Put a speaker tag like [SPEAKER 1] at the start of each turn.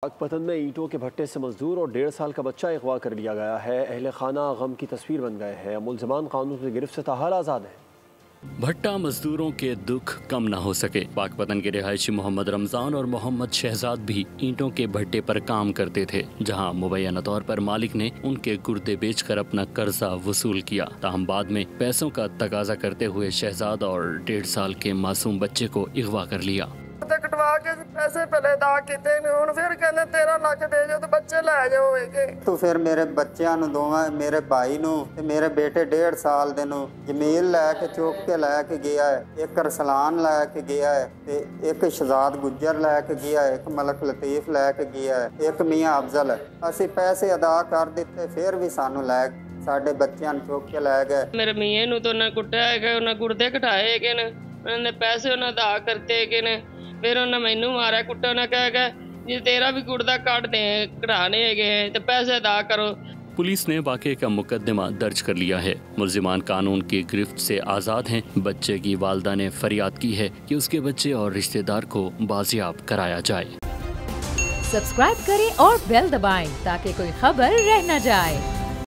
[SPEAKER 1] पाकपतन में ईंटों के भट्टे से मजदूर और 1.5 साल का बच्चा अगवा कर लिया गया है। अहले खाना गम की तस्वीर बन गए हैं। मुलजमान कानून की गिरफ्त से ताहाल आज़ाद हैं।
[SPEAKER 2] भट्टा मजदूरों के दुख कम न हो सके। पाकपतन के रिहायशी मोहम्मद रमजान और मोहम्मद शहजाद भी ईंटों के भट्टे पर काम करते थे, जहां मुबैना तौर पर मालिक ने उनके गुर्दे बेचकर अपना कर्जा वसूल किया। ताहम बाद में पैसों का तकाजा करते हुए शहजाद और 1.5 साल के मासूम बच्चे को अगवा कर लिया।
[SPEAKER 3] कटवा के पैसे पहले अदा किते ने, हुण फिर कहंदे 13 लाख दे जाओ तो बच्चे लै जाओगे।
[SPEAKER 4] तो फिर मेरे बच्चों नूं दोवां, मेरे भाई नूं ते मेरे बेटे 1.5 साल दे नूं जमील लैके चुक के लैके गया है। एक रसलान लैके गया है ते एक शहजाद गुज्जर लैके गया है, एक मलक लतीफ लैके गया है, एक मियाँ अफजल है। असीं पैसे अदा कर दिते, फिर भी सानू लै साडे बच्चों नूं चुक के लै गए।
[SPEAKER 3] मेरे मियाँ नूं तो उन्हें कुट्टिया है, उन्हें गुर्दे कटाए गए ने, उन्हें पैसे उन्हें अदा करते गए ने। फिर उन्हें मैनू मारा कुट्टा, उन्हें कहा जे तेरा भी गुर्दा काट दे कढ़ाने गए तो पैसे अदा करो।
[SPEAKER 2] पुलिस ने वाक़े का मुकदमा दर्ज कर लिया है। मुलजिमान कानून की गिरफ्त से आज़ाद हैं। बच्चे की वालदा ने फरियाद की है कि उसके बच्चे और रिश्तेदार को बाजियाब कराया जाए।
[SPEAKER 5] सब्सक्राइब करें और बेल दबाएं ताकि कोई खबर रह न जाए।